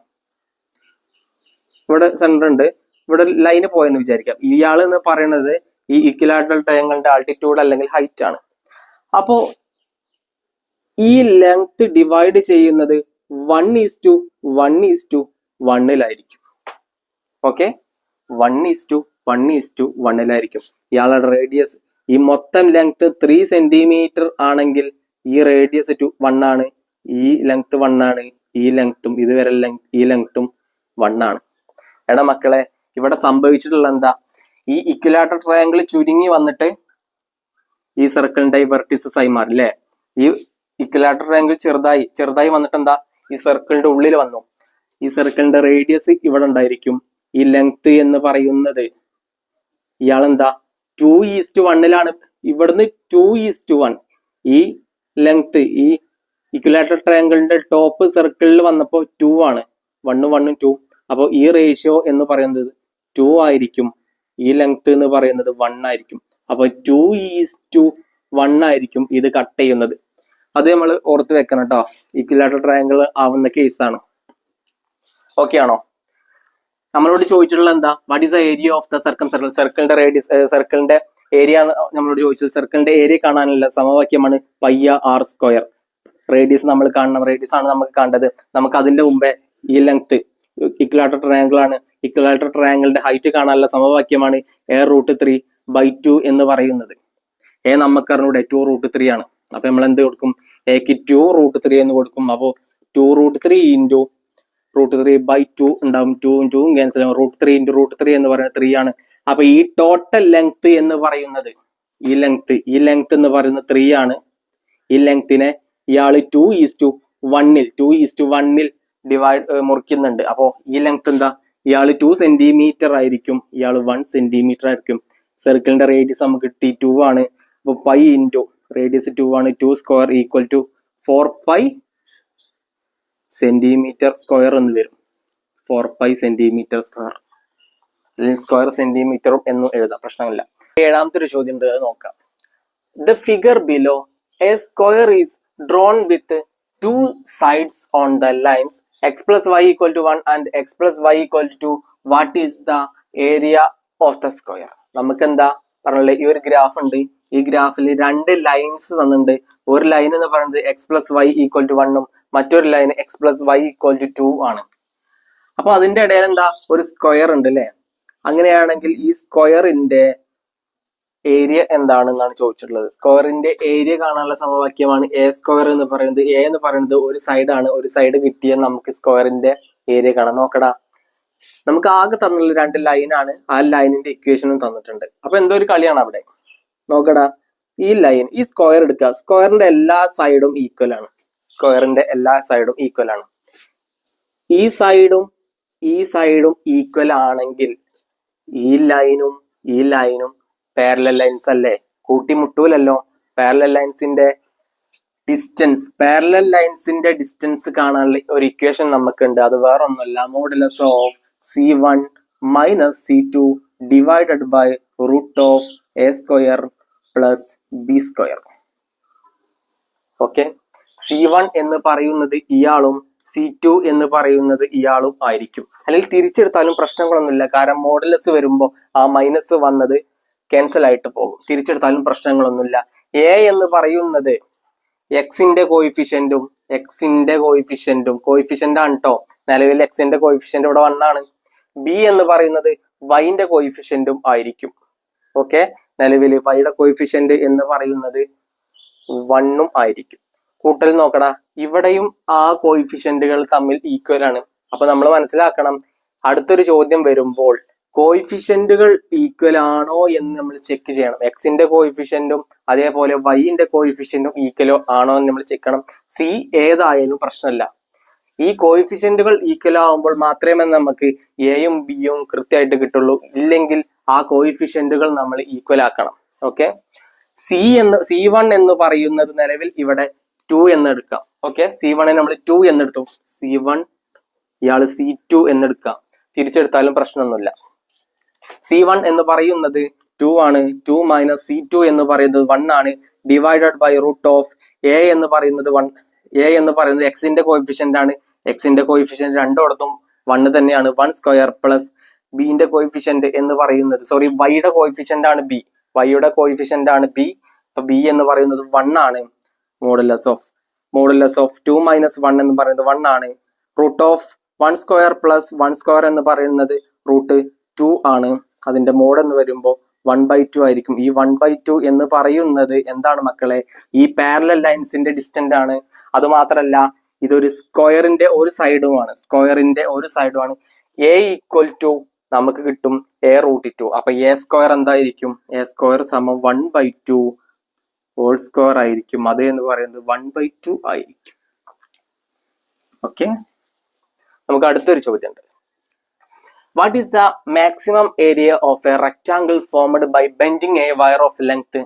ഇവിടെ സെന്റർ ഉണ്ട്, ഇവിടെ ലൈന് പോയെന്ന് വിചാരിക്കാം. ഇയാൾ എന്ന് പറയുന്നത് ഈ ഇക്വിലാറ്ററൽ ട്രയാങ്കിളിന്റെ ആൾട്ടിറ്റ്യൂഡ് അല്ലെങ്കിൽ ഹൈറ്റ് ആണ്. അപ്പോ ഈ ലെങ്ത് ഡിവൈഡ് ചെയ്യുന്നത് 1:1:1 ഓക്കെ, 1:1:1 ഇയാളുടെ റേഡിയസ്, ഈ മൊത്തം ലെങ്ത് 3 സെന്റിമീറ്റർ ആണെങ്കിൽ ഈ റേഡിയസ് 1 ആണ്, ഈ ലെങ്ത് 1 ആണ്, ഈ ലെങ്ത്തും ഇതുവരെ ഈ ലെങ്ത്തും 1 ആണ്. എടാ മക്കളെ, ഇവിടെ സംഭവിച്ചിട്ടുള്ള എന്താ? ഈ ഇക്വിലാറ്ററൽ ട്രയാങ്കിൾ ചുരുങ്ങി വന്നിട്ട് ഈ സർക്കിളിന്റെ വെർട്ടിസസ് ആയി മാറി അല്ലേ? ഈ ഇക്വിലാറ്ററൽ ട്രയാങ്കിൾ ചെറുതായി വന്നിട്ട് എന്താ? ഈ സർക്കിളിന്റെ ഉള്ളിൽ വന്നു. ഈ സർക്കിളിന്റെ റേഡിയസ് ഇവിടെ ഉണ്ടായിരിക്കും. ഈ ലെങ്ത് എന്ന് പറയുന്നത് ഇയാളെന്താ 2:1 ഇവിടുന്ന് 2:1. ഈ ലെങ്ത് ഈ ഇക്വിലാറ്ററൽ ട്രയാങ്കിളിന്റെ ടോപ്പ് സർക്കിളിൽ വന്നപ്പോ 2 ആണ്. 1 1 2. അപ്പോൾ ഈ റേഷ്യോ എന്ന് പറയുന്നത് 2 ആയിരിക്കും. ഈ ലെങ്ത് എന്ന് പറയുന്നത് 1 ആയിരിക്കും. അപ്പൊ 2:1 ആയിരിക്കും ഇത് കട്ട് ചെയ്യുന്നത്. അത് നമ്മൾ ഓർത്ത് വെക്കണം കേട്ടോ. ഇക്വിലാറ്ററൽ ട്രയാങ്കിൾ ആവുന്ന കേസാണ്. ഓക്കെ ആണോ? നമ്മളോട് ചോദിച്ചിട്ടുള്ള എന്താ? What is the area of the സർക്കിളിന്റെ റേഡിയസ്, സർക്കിളിന്റെ ഏരിയ നമ്മളോട് ചോദിച്ചത്. സർക്കിളിന്റെ ഏരിയ കാണാനുള്ള സമവാക്യമാണ് πr². റേഡിയസ് നമ്മൾ കാണണം, റേഡിയസ് ആണ് നമുക്ക് കാണേണ്ടത്. നമുക്ക് അതിന്റെ മുമ്പേ ഈ ലെങ്ത് ഇക്വിലാറ്ററൽ ട്രയാങ്കിൾ ആണ്. ഇക്വിലാറ്ററൽ ട്രയാങ്കിളിന്റെ ഹൈറ്റ് കാണാനുള്ള സമവാക്യമാണ് a√3/2 എന്ന് പറയുന്നത്. നമുക്ക് അറിഞ്ഞൂടെ 2√3 ആണ്. അപ്പൊ നമ്മൾ എന്ത് കൊടുക്കും? എക്ക് 2√3 എന്ന് കൊടുക്കും. അപ്പോ 2√3 × √3/2 ഉണ്ടാവും. 2 ക്യാൻസൽ ആവും. √3 × √3 എന്ന് പറയുന്നത് 3 ആണ്. അപ്പൊ ഈ ടോട്ടൽ ലെങ്ത് എന്ന് പറയുന്നത് ഈ ലെങ്ത് എന്ന് പറയുന്നത് 3 ആണ്. ഈ ലെങ്തിനെ ഇയാള് 2:1 മുറിക്കുന്നുണ്ട്. അപ്പോ ഈ ലെങ്ത് എന്താ? ഇയാള് 2 സെന്റിമീറ്റർ ആയിരിക്കും, ഇയാള് 1 സെന്റിമീറ്റർ ആയിരിക്കും. സർക്കിളിന്റെ റേഡിയസ് നമുക്ക് കിട്ടി 2 ആണ്. അപ്പൊ π × റേഡിയസ് 2 ആണ്. 2² = 4π സെന്റിമീറ്റർ സ്ക്വയർ എന്ന് വരും. 4π സെന്റിമീറ്റർ സ്ക്വയർ അല്ലെങ്കിൽ സ്ക്വയർ സെന്റിമീറ്ററും എന്നും എഴുതാം, പ്രശ്നമില്ല. ഏഴാമത്തെ ഒരു ചോദ്യം ഉണ്ട്, അത് നോക്കാം. The figure below A square is drawn with 2 sides on the lines x plus y = 1 and x plus y = 2. What is the area of the square? നമുക്ക് എന്താ പറഞ്ഞത്? ഈ ഒരു ഗ്രാഫ് ഉണ്ട്. ഈ ഗ്രാഫിൽ 2 ലൈൻസ് തന്നിട്ടുണ്ട്. ഒരു ലൈൻ എന്ന് പറയുന്നത് x plus y = 1 ഉം മറ്റൊരു ലൈൻ x plus y = 2 ആണ്. അപ്പൊ അതിന്റെ ഇടയിൽ എന്താ? ഒരു സ്ക്വയർ ഉണ്ട് അല്ലെ? അങ്ങനെയാണെങ്കിൽ ഈ സ്ക്വയറിന്റെ ഏരിയ എന്താണെന്നാണ് ചോദിച്ചിട്ടുള്ളത്. സ്ക്വയറിന്റെ ഏരിയ കാണാനുള്ള സമവാക്യമാണ് a² എന്ന് പറയുന്നത്. a എന്ന് പറയുന്നത് ഒരു സൈഡാണ്. ഒരു സൈഡ് കിട്ടിയാൽ നമുക്ക് സ്ക്വയറിന്റെ ഏരിയ കാണാം. നോക്കടാ, നമുക്ക് ആകെ തന്നുള്ള 2 ലൈനാണ്. ആ ലൈനിന്റെ ഇക്വേഷനും തന്നിട്ടുണ്ട്. അപ്പൊ എന്തോ ഒരു കളിയാണ് അവിടെ. നോക്കടാ, ഈ ലൈൻ, ഈ സ്ക്വയർ എടുക്കുക. സ്ക്വയറിന്റെ എല്ലാ സൈഡും ഈക്വൽ ആണ്. സ്ക്വയറിന്റെ എല്ലാ സൈഡും ഈക്വൽ ആണ്. ഈ സൈഡും ഈക്വൽ ആണെങ്കിൽ ഈ ലൈനും പാരലൽ ലൈൻസ് അല്ലേ, കൂട്ടിമുട്ടൂലല്ലോ. പാരലൽ ലൈൻസിന്റെ ഡിസ്റ്റൻസ് കാണാനുള്ള ഒരു ഇക്വേഷൻ നമുക്കുണ്ട്. അത് വേറെ ഒന്നുമല്ല, modulus of C1 minus C2 divided by root of A square plus B square. Okay, C1 എന്ന് പറയുന്നത് ഇയാളും C2 എന്ന് പറയുന്നത് ഇയാളും ആയിരിക്കും. അല്ലെങ്കിൽ തിരിച്ചെടുത്താലും പ്രശ്നങ്ങളൊന്നുമില്ല, കാരണം മോഡുലസ് വരുമ്പോൾ ആ മൈനസ് വന്നത് ക്യാൻസൽ ആയിട്ട് പോകും. തിരിച്ചെടുത്താലും പ്രശ്നങ്ങളൊന്നുമില്ല. A എന്ന് പറയുന്നത് എക്സിന്റെ കോയിഫിഷ്യന്റും കോയിഫിഷ്യന്റ് ആണ് കേട്ടോ. നിലവിൽ എക്സിന്റെ കോയിഫിഷ്യന്റ് ഇവിടെ 1 ആണ്. ബി എന്ന് പറയുന്നത് വൈന്റെ കോയിഫിഷ്യന്റും ആയിരിക്കും. ഓക്കെ, നിലവിൽ വൈയുടെ കോയിഫിഷ്യന്റ് എന്ന് പറയുന്നത് 1 ആയിരിക്കും. കൂട്ടൽ നോക്കടാ, ഇവിടെയും ആ കോയിഫിഷ്യന്റുകൾ തമ്മിൽ ഈക്വൽ ആണ്. അപ്പൊ നമ്മൾ മനസ്സിലാക്കണം, അടുത്തൊരു ചോദ്യം വരുമ്പോൾ കോയിഫിഷ്യന്റുകൾ ഈക്വൽ ആണോ എന്ന് നമ്മൾ ചെക്ക് ചെയ്യണം. എക്സിന്റെ കോയിഫിഷ്യന്റും അതേപോലെ വൈന്റെ കോയിഫിഷ്യന്റും ഈക്വലോ ആണോ എന്ന് നമ്മൾ ചെക്ക് ചെയ്യണം. സി ഏതായാലും പ്രശ്നമില്ല. ഈ കോയിഫിഷ്യന്റുകൾ ഈക്വൽ ആവുമ്പോൾ മാത്രമേ നമുക്ക് എയും ബിയും കൃത്യമായിട്ട് കിട്ടുള്ളൂ. ഇല്ലെങ്കിൽ ആ കോയിഫിഷ്യന്റുകൾ നമ്മൾ ഈക്വൽ ആക്കണം. ഓക്കെ, C1 എന്ന് പറയുന്നത് നിലവിൽ ഇവിടെ 2 എന്ന് എടുക്കാം. ഓക്കെ, C1 നമ്മൾ 2 എന്നെടുത്തു. C1 ഇയാള് C2 എന്നെടുക്കാം. തിരിച്ചെടുത്താലും പ്രശ്നമൊന്നുമില്ല. C1 എന്ന് പറയുന്നത് 2 ആണ്. 2 മൈനസ് C2 എന്ന് പറയുന്നത് 1 ആണ്. Divided by root of A എന്ന് പറയുന്നത് 1. A എന്ന് പറയുന്നത് എക്സിന്റെ കോയിഫിഷ്യന്റ് ആണ്. എക്സിന്റെ കോയിഫിഷ്യന്റ് രണ്ടിടത്തും 1 തന്നെയാണ്. 1 സ്ക്വയർ പ്ലസ് ബിന്റെ കോയിഫിഷ്യന്റ് എന്ന് പറയുന്നത്, സോറി, വൈയുടെ കോയിഫിഷ്യന്റ് ആണ് ബി. വൈയുടെ കോയിഫിഷ്യന്റ് ആണ് ബി. അപ്പൊ ബി എന്ന് പറയുന്നത് 1 ആണ്. മോഡുലസ് ഓഫ് 2 മൈനസ് 1 എന്ന് പറയുന്നത് 1 ആണ്. Root of 1 square plus 1 square എന്ന് പറയുന്നത് റൂട്ട് 2 ആണ്. അതിന്റെ മോഡ് എന്ന് വരുമ്പോൾ 1/2 ആയിരിക്കും. ഈ 1/2 എന്ന് പറയുന്നത് എന്താണ് മക്കളെ? ഈ പാരലൽ ലൈൻസിന്റെ ഡിസ്റ്റൻസ് ആണ്. അത് മാത്രല്ല, ഇതൊരു സ്ക്വയറിന്റെ ഒരു സൈഡുമാണ്. A ഈക്വൽ ടു നമുക്ക് കിട്ടും A റൂട്ട് 2. അപ്പൊ A സ്ക്വയർ എന്തായിരിക്കും? A സ്ക്വയർ സമം 1/2 ഹോൾ സ്ക്വയർ ആയിരിക്കും. അത് എന്ന് പറയുന്നത് 1/2 ആയിരിക്കും. ഓക്കെ, നമുക്ക് അടുത്തൊരു ചോദ്യം ഉണ്ട്. What is the maximum area of a rectangle formed by bending a wire of length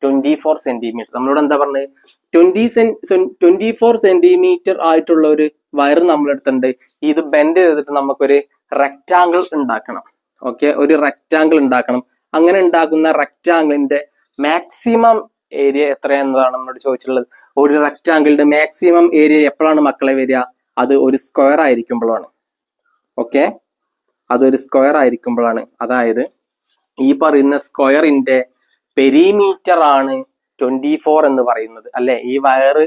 24 cm? നമ്മളോട് എന്താ പറഞ്ഞത്? 24 cm ആയിട്ടുള്ള ഒരു വയർ നമ്മളെടുത്തിട്ടുണ്ട്. ഇത് ബെൻഡ് ചെയ്തിട്ട് നമുക്കൊരു റെക്റ്റാങ്കിൾ ഉണ്ടാക്കണം. ഓക്കെ, ഒരു റെക്റ്റാങ്കിൾ ഉണ്ടാക്കണം. അങ്ങനെ ഉണ്ടാക്കുന്ന റെക്റ്റാങ്കിളിന്റെ മാക്സിമം ഏരിയ എത്രയെന്നതാണ് നമ്മളോട് ചോദിച്ചിട്ടുള്ളത്. ഒരു റെക്റ്റാങ്കിളിന്റെ മാക്സിമം ഏരിയ എപ്പോഴാണ് മക്കളെ വരിക? അത് ഒരു സ്ക്വയർ ആയിരിക്കുമ്പോഴാണ്. ഓക്കെ, അതൊരു സ്ക്വയർ ആയിരിക്കുമ്പോഴാണ്. അതായത് ഈ പറയുന്ന സ്ക്വയറിന്റെ പെരിമീറ്റർ ആണ് 24 എന്ന് പറയുന്നത്. അല്ലെ, ഈ വയറ്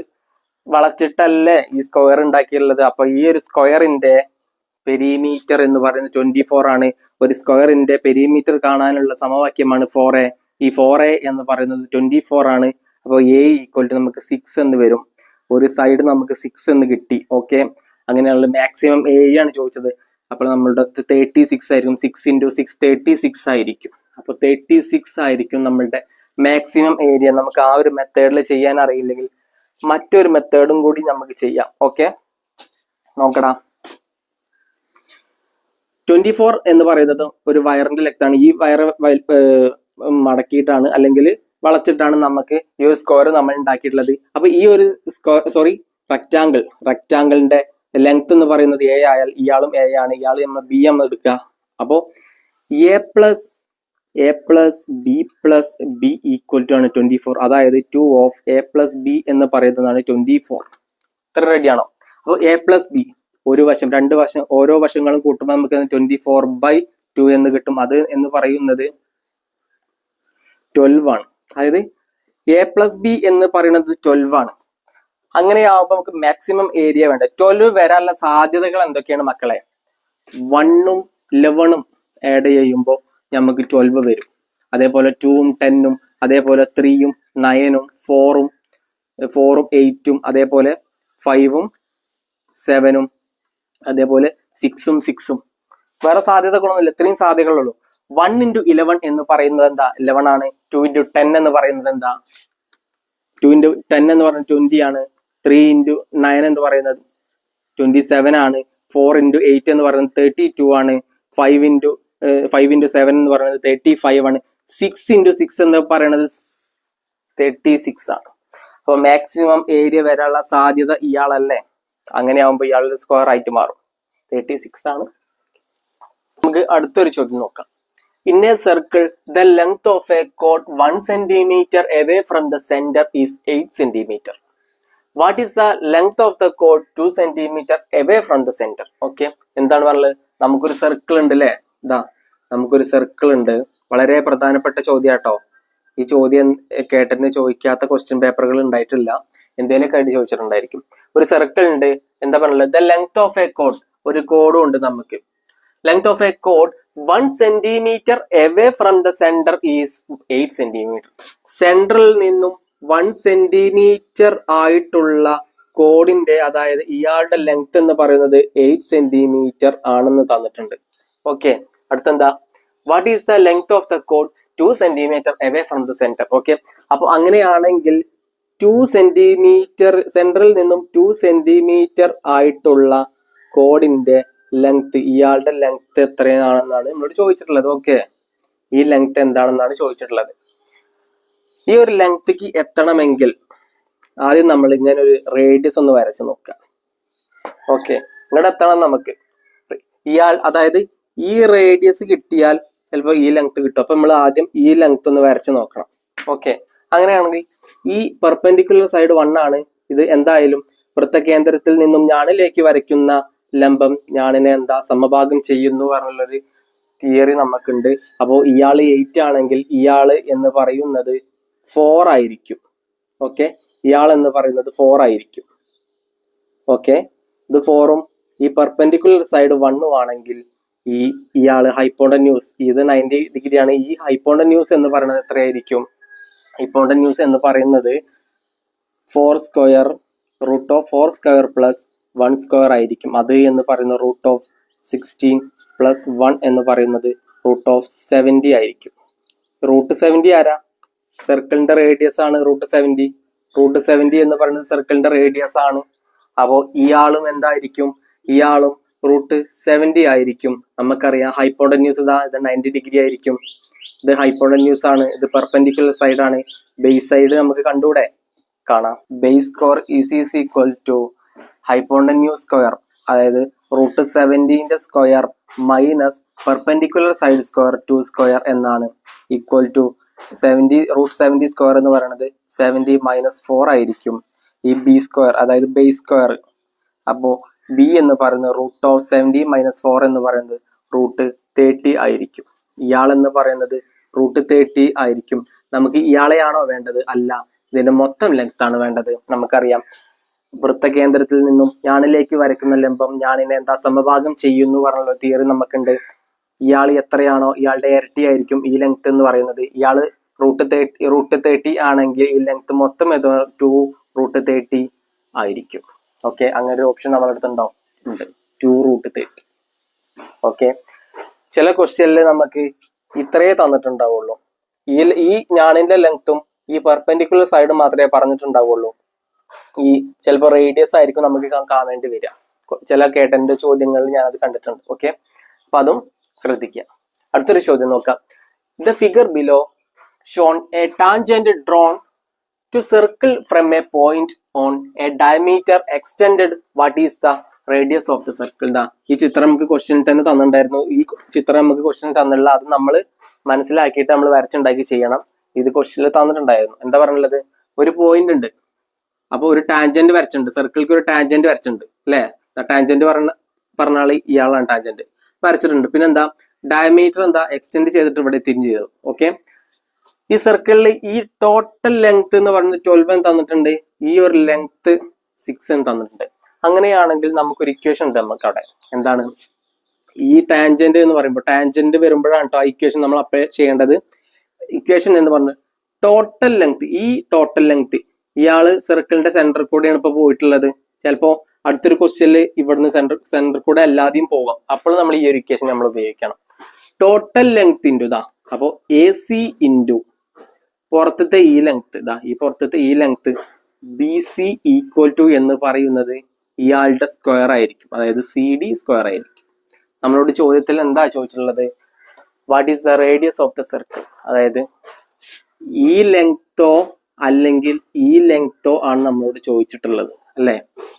വളച്ചിട്ടല്ലേ ഈ സ്ക്വയർ ഉണ്ടാക്കിയുള്ളത്. അപ്പൊ ഈ ഒരു സ്ക്വയറിന്റെ പെരിമീറ്റർ എന്ന് പറയുന്നത് 24 ആണ്. ഒരു സ്ക്വയറിന്റെ പെരിമീറ്റർ കാണാനുള്ള സമവാക്യമാണ് 4a. ഈ 4a എന്ന് പറയുന്നത് 24 ആണ്. അപ്പോൾ a ഈക്വൽ ടു നമുക്ക് 6 എന്ന് വരും. ഒരു സൈഡ് നമുക്ക് 6 എന്ന് കിട്ടി. ഓക്കെ, അങ്ങനെയുള്ള മാക്സിമം ഏരിയ ആണ് ചോദിച്ചത്. അപ്പോൾ നമ്മളുടെ 36 ആയിരിക്കും. 6 × 6 36 ആയിരിക്കും. അപ്പോൾ 36 ആയിരിക്കും നമ്മളുടെ മാക്സിമം ഏരിയ. നമുക്ക് ആ ഒരു മെത്തേഡിൽ ചെയ്യാൻ അറിയില്ലെങ്കിൽ മറ്റൊരു മെത്തേഡും കൂടി നമുക്ക് ചെയ്യാം. ഓക്കെ, നോക്കടാ. 24 എന്ന് പറയുന്നത് ഒരു വയറിന്റെ ലെങ്ത് ആണ്. ഈ വയർ മടക്കിയിട്ടാണ് അല്ലെങ്കിൽ വളച്ചിട്ടാണ് നമുക്ക് ഈ ഒരു സ്ക്വയർ നമ്മൾ ഉണ്ടാക്കിയിട്ടുള്ളത്. അപ്പൊ ഈ ഒരു റെക്റ്റാങ്കിളിന്റെ ലെങ്ത് എന്ന് പറയുന്നത് A ആയാൽ ഇയാളും A ആണ്. ഇയാൾ നമ്മൾ B എന്ന് എടുക്കുക. അപ്പോ A plus B equal to ആണ് 24. അതായത് 2 ഓഫ് A പ്ലസ് B എന്ന് പറയുന്നതാണ് 24. ഇത്ര റെഡിയാണോ? അപ്പോൾ A പ്ലസ് B ഒരു വശം, രണ്ട് വശം, ഓരോ വശങ്ങളും കൂട്ടുമ്പോൾ നമുക്ക് 24/2 എന്ന് കിട്ടും. അത് എന്ന് പറയുന്നത് 12 ആണ്. അതായത് A പ്ലസ് B എന്ന് പറയുന്നത് 12 ആണ്. അങ്ങനെയാവുമ്പോൾ നമുക്ക് മാക്സിമം ഏരിയ വേണ്ട. 12 വരാനുള്ള സാധ്യതകൾ എന്തൊക്കെയാണ് മക്കളെ? 1ഉം 11ഉം ആഡ് ചെയ്യുമ്പോൾ നമുക്ക് 12 വരും. അതേപോലെ 2ഉം 10ഉം, അതേപോലെ 3ഉം 9ഉം 4ഉം 8ഉം, അതേപോലെ 5ഉം 7ഉം, അതേപോലെ 6ഉം 6ഉം. വേറെ സാധ്യതകളൊന്നുമില്ല, ഇത്രയും സാധ്യതകളുള്ളൂ. 1 × 11 എന്ന് പറയുന്നത് എന്താ? 11 ആണ്. 2 × 10 എന്ന് പറയുന്നത് എന്താ? 2 × 10 എന്ന് പറയുന്നത് 20 ആണ്. 3 × 9 എന്ന് പറയുന്നത് 27 ആണ്. 4 × 8 എന്ന് പറയുന്നത് 32 ആണ്. 5 × 7 എന്ന് പറയുന്നത് 35 ആണ്. 6 into 6 എന്ന് പറയുന്നത് 36 ആണ്. അപ്പോൾ മാക്സിമം ഏരിയ വരാനുള്ള സാധ്യത ഇയാളല്ലേ, അങ്ങനെ ആവുമ്പോൾ ഇയാളുടെ സ്ക്വയർ ആയിട്ട് മാറും. 36 ആണ്. നമുക്ക് അടുത്തൊരു ചോദ്യം നോക്കാം. In a circle, the length of a chord 1 centimeter away from the center is 8 centimeter. What is the length of the chord 2 centimeter away from the center? Okay, എന്താണ് പറഞ്ഞത്? നമുക്കൊരു സർക്കിൾ ഉണ്ട് അല്ലേ, ഇതാ നമുക്കൊരു സർക്കിൾ ഉണ്ട്. വളരെ പ്രധാനപ്പെട്ട ചോദ്യം കേട്ടോ. ഈ ചോദ്യം കേട്ടതിന് ചോദിക്കാത്ത ക്വസ്റ്റ്യൻ പേപ്പറുകൾ ഉണ്ടായിട്ടില്ല, എന്തെങ്കിലുമൊക്കെ ആയിട്ട് ചോദിച്ചിട്ടുണ്ടായിരിക്കും. ഒരു സർക്കിൾ ഉണ്ട്, എന്താ പറഞ്ഞത്? The length of A code, ഒരു കോഡും ഉണ്ട് നമുക്ക്. Length of A code 1 centimeter away from the center is 8 centimeter. Central നിന്നും 1 centimeter ആയിട്ടുള്ള കോഡിന്റെ, അതായത് ഇയാളുടെ ലെങ്ത് എന്ന് പറയുന്നത് 8 centimeter ആണെന്ന് തന്നിട്ടുണ്ട്. ഓക്കെ, അടുത്തെന്താ? What is the length of the കോഡ് 2 centimeter away from the center. Okay, അപ്പൊ അങ്ങനെയാണെങ്കിൽ 2 centimeter സെൻട്രൽ നിന്നും 2 centimeter ആയിട്ടുള്ള കോഡിന്റെ ലെങ്ത്, ഇയാളുടെ ലെങ്ത് എത്രയാണെന്നാണ് നമ്മളോട് ചോദിച്ചിട്ടുള്ളത്. ഓക്കെ, ഈ ലെങ്ത് എന്താണെന്നാണ് ചോദിച്ചിട്ടുള്ളത്. ഈ ഒരു ലെങ്ത്ക്ക് എത്തണമെങ്കിൽ ആദ്യം നമ്മൾ ഇങ്ങനെ ഒരു റേഡിയസ് ഒന്ന് വരച്ച് നോക്കാം. ഓക്കെ, ഇങ്ങോട്ട് എത്തണം നമുക്ക്. ഇയാൾ, അതായത് ഈ റേഡിയസ് കിട്ടിയാൽ ചിലപ്പോൾ ഈ ലെങ്ത് കിട്ടും. അപ്പൊ നമ്മൾ ആദ്യം ഈ ലെങ്ത് ഒന്ന് വരച്ച് നോക്കണം. ഓക്കെ, അങ്ങനെയാണെങ്കിൽ ഈ പെർപെൻഡിക്കുലർ സൈഡ് 1 ആണ്. ഇത് എന്തായാലും വൃത്തകേന്ദ്രത്തിൽ നിന്നും ഞാണിലേക്ക് വരയ്ക്കുന്ന ലംബം ഞാണിനെ എന്താ സമഭാഗം ചെയ്യുന്നു പറഞ്ഞുള്ളൊരു തിയറി നമുക്കുണ്ട്. അപ്പോൾ ഇയാള് 8 ആണെങ്കിൽ ഇയാള് എന്ന് പറയുന്നത് 4 ആയിരിക്കും. ഓക്കെ, ഇയാൾ എന്ന് പറയുന്നത് 4 ആയിരിക്കും. ഓക്കെ, ഇത് 4ഉം ഈ പെർപെൻഡിക്കുലർ സൈഡ് 1ഉം ആണെങ്കിൽ ഇയാള് ഹൈപ്പോണ്ടന്യൂസ്, ഇത് 90 ഡിഗ്രി ആണ്. ഈ ഹൈപ്പോണ്ടന്യൂസ് എന്ന് പറയുന്നത് എത്രയായിരിക്കും? ഹൈപ്പോണ്ടന്യൂസ് എന്ന് പറയുന്നത് 4 square root of 4 square plus 1 square ആയിരിക്കും. അത് എന്ന് പറയുന്നത് റൂട്ട് ഓഫ് 16 പ്ലസ് 1 എന്ന് പറയുന്നത് റൂട്ട് ഓഫ് 70 ആയിരിക്കും. റൂട്ട് 70 ആരാ? സർക്കിളിന്റെ റേഡിയസ് ആണ് റൂട്ട് 70. റൂട്ട് 70 എന്ന് പറയുന്നത് സർക്കിളിന്റെ റേഡിയസ് ആണ്. അപ്പോൾ ഇയാളും എന്തായിരിക്കും? ഇയാളും റൂട്ട് 70 ആയിരിക്കും. നമുക്കറിയാം ഹൈപ്പോണ്ടന്യൂസ് ഇത് 90 ഡിഗ്രി ആയിരിക്കും. ഇത് ഹൈപ്പോണ്ടന്യൂസ് ആണ്, ഇത് പെർപെൻഡിക്കുലർ സൈഡ് ആണ്. ബേസ് സൈഡ് നമുക്ക് കണ്ടൂടെ, കാണാം. Base square is equal to hypotenuse square, അതായത് റൂട്ട് 70ന്റെ square minus perpendicular side square 2 square എന്നാണ്, ഈക്വൽ ടു 70. റൂട്ട് 70 സ്ക്വയർ എന്ന് പറയുന്നത് 70 മൈനസ് 4 ആയിരിക്കും. ഈ ബി സ്ക്വയർ, അതായത് ബേസ് സ്ക്വയർ, അപ്പോ ബി എന്ന് പറയുന്നത് റൂട്ട് ഓഫ് 70 മൈനസ് 4 എന്ന് പറയുന്നത് റൂട്ട് 30 ആയിരിക്കും. ഇയാൾ എന്ന് പറയുന്നത് റൂട്ട് 30 ആയിരിക്കും. നമുക്ക് ഇയാളെയാണോ വേണ്ടത്? അല്ല, ഇതിന്റെ മൊത്തം ലെങ്ത് ആണ് വേണ്ടത്. നമുക്കറിയാം വൃത്തകേന്ദ്രത്തിൽ നിന്നും ഞാണിലേക്ക് വരയ്ക്കുന്ന ലംബം ഞാണിനെ എന്താ സമഭാഗം ചെയ്യുന്നു പറഞ്ഞുള്ള തിയറി നമുക്കുണ്ട്. ഇയാൾ എത്രയാണോ ഇയാളുടെ ഇരട്ടി ആയിരിക്കും ഈ ലെങ്ത് എന്ന് പറയുന്നത്. ഇയാള് റൂട്ട് 30 ആണെങ്കിൽ ഈ ലെങ്ത് മൊത്തം 2 റൂട്ട് 30 ആയിരിക്കും. ഓക്കെ, അങ്ങനെ ഒരു ഓപ്ഷൻ നമ്മുടെ അടുത്തുണ്ടാവും, ഉണ്ട് 2 റൂട്ട് 30. ഓക്കെ, ചില ക്വസ്റ്റ്യനിൽ നമുക്ക് ഇത്രയേ തന്നിട്ടുണ്ടാവുള്ളൂ. ഈ ഞാണിന്റെ ലെങ്ത്തും ഈ പെർപെൻഡിക്കുലർ സൈഡ് മാത്രമേ പറഞ്ഞിട്ടുണ്ടാവുള്ളൂ. ഈ ചിലപ്പോൾ റേഡിയസ് ആയിരിക്കും നമുക്ക് കാണേണ്ടി വരിക. ചില കേട്ടന്റെ ചോദ്യങ്ങളിൽ ഞാൻ അത് കണ്ടിട്ടുണ്ട്. ഓക്കെ, അപ്പൊ അതും ശ്രദ്ധിക്കുക. അടുത്തൊരു ചോദ്യം നോക്കാം. The figure below shown a tangent drawn to circle from a point on a diameter extended. What is the radius of the circle? ഈ ചിത്രം നമുക്ക് ക്വസ്റ്റ്യൻ തന്നെ തന്നിട്ടുണ്ടായിരുന്നു. ഈ ചിത്രം നമുക്ക് ക്വസ്റ്റ്യൻ തന്നില്ല, അത് നമ്മൾ മനസ്സിലാക്കിയിട്ട് നമ്മൾ വരച്ചുണ്ടാക്കി ചെയ്യണം. ഇത് ക്വസ്റ്റ്യനിൽ തന്നിട്ടുണ്ടായിരുന്നു. എന്താ പറഞ്ഞുള്ളത്? ഒരു പോയിന്റ് ഉണ്ട്, അപ്പൊ ഒരു ടാൻജന്റ് വരച്ചിട്ടുണ്ട്, സർക്കിൾക്ക് ഒരു ടാൻജന്റ് വരച്ചിട്ടുണ്ട് അല്ലെ. ടാൻജന്റ് പറഞ്ഞാൽ ഇയാളാണ് ടാൻജന്റ് വരച്ചിട്ടുണ്ട്. പിന്നെ എന്താ? ഡയമീറ്റർ എന്താ എക്സ്റ്റെൻഡ് ചെയ്തിട്ട് ഇവിടെ തിരിഞ്ഞു ചെയ്തു. ഓക്കെ, ഈ സർക്കിളിൽ ഈ ടോട്ടൽ ലെങ്ത് എന്ന് പറയുന്നത് 12 എന്ന് തന്നിട്ടുണ്ട്. ഈ ഒരു ലെങ്ത് 6 എന്ന് തന്നിട്ടുണ്ട്. അങ്ങനെയാണെങ്കിൽ നമുക്കൊരു ഇക്വേഷൻ ഉണ്ട് നമുക്ക് അവിടെ. എന്താണ് ഈ ടാൻജന്റ് എന്ന് പറയുമ്പോൾ? ടാൻജന്റ് വരുമ്പോഴാണ് കേട്ടോ ഇക്വേഷൻ നമ്മൾ അപ്ലൈ ചെയ്യേണ്ടത്. ഇക്വേഷൻ എന്ന് പറഞ്ഞത് ടോട്ടൽ ലെങ്ത്, ഈ ടോട്ടൽ ലെങ്ത് ഇയാള് സർക്കിളിന്റെ സെന്ററിൽ കൂടെയാണ് ഇപ്പൊ പോയിട്ടുള്ളത്. ചിലപ്പോ അടുത്തൊരു ക്വസ്റ്റ്യനിൽ ഇവിടുന്ന് സെന്റർ കൂടെ അല്ലാതെയും പോകാം. അപ്പോൾ നമ്മൾ ഈ ഒരു ഇക്വേഷൻ നമ്മൾ ഉപയോഗിക്കണം. ടോട്ടൽ ലെങ്ത് ഇൻറ്റു അപ്പോ AC ഇൻറ്റു പുറത്തത്തെ ഈ ലെങ്ത്, ഈ പുറത്തത്തെ ഈ ലെങ്ത് BC ഈക്വൽ ടു എന്ന് പറയുന്നത് ഇയാളുടെ സ്ക്വയർ ആയിരിക്കും, അതായത് CD സ്ക്വയർ ആയിരിക്കും. നമ്മളോട് ചോദ്യത്തിൽ എന്താ ചോദിച്ചിട്ടുള്ളത്? What is the radius of the circle. അതായത് ഈ ലെങ്തോ അല്ലെങ്കിൽ ഈ ലെങ്തോ ആണ് നമ്മളോട് ചോദിച്ചിട്ടുള്ളത് അല്ലെ.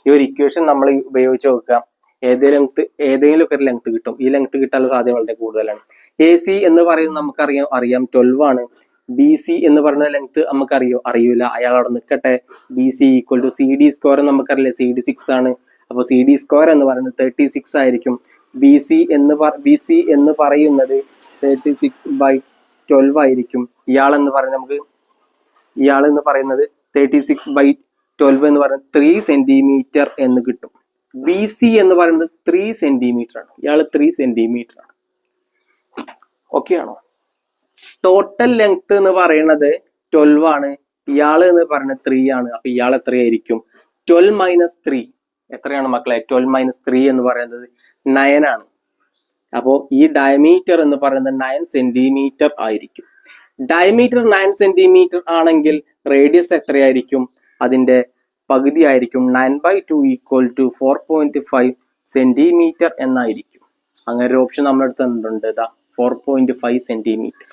ഈ ഒരു ഇക്വേഷൻ നമ്മൾ ഉപയോഗിച്ച് നോക്കുക, ഏതെങ്കിലും ഒക്കെ ഒരു ലെങ്ത് കിട്ടും. ഈ ലെങ്ത് കിട്ടാനുള്ള സാധ്യത വളരെ കൂടുതലാണ്. എ സി എന്ന് പറയുന്നത് നമുക്കറിയാം 12 ആണ്. ബി സി എന്ന് പറയുന്ന ലെങ്ത് അറിയൂല, അയാൾ അവിടെ നിൽക്കട്ടെ. B C equal to C D square നമുക്കറിയില്ല, സി ഡി 6 ആണ്. അപ്പൊ സി ഡി സ്ക്വയർ എന്ന് പറയുന്നത് 36 ആയിരിക്കും. ബി സി എന്ന് പറയുന്നത് 36/12 ആയിരിക്കും. ഇയാൾ എന്ന് പറയുന്നത് 36/12 എന്ന് പറയുന്നത് 3 സെന്റിമീറ്റർ എന്ന് കിട്ടും. ബി സി എന്ന് പറയുന്നത് 3 സെന്റിമീറ്റർ ആണ്. ഇയാൾ 3 സെന്റിമീറ്റർ ആണ്. ഓക്കെ ആണോ? ടോട്ടൽ ലെങ്ത് എന്ന് പറയുന്നത് 12 ആണ്. ഇയാള് എന്ന് പറയുന്നത് 3 ആണ്. അപ്പൊ ഇയാൾ എത്രയായിരിക്കും? 12 - 3 എത്രയാണ് മക്കളെ? 12 - 3 എന്ന് പറയുന്നത് 9 ആണ്. അപ്പോ ഈ ഡയമീറ്റർ എന്ന് പറയുന്നത് 9 സെന്റിമീറ്റർ ആയിരിക്കും. ഡയമീറ്റർ 9 സെന്റിമീറ്റർ ആണെങ്കിൽ റേഡിയസ് എത്രയായിരിക്കും? അതിന്റെ പകുതി ആയിരിക്കും. 9/2 = 4.5 സെന്റിമീറ്റർ എന്നായിരിക്കും. അങ്ങനെ ഒരു ഓപ്ഷൻ നമ്മുടെ അടുത്ത് ഉണ്ട്, 4.5 സെന്റിമീറ്റർ.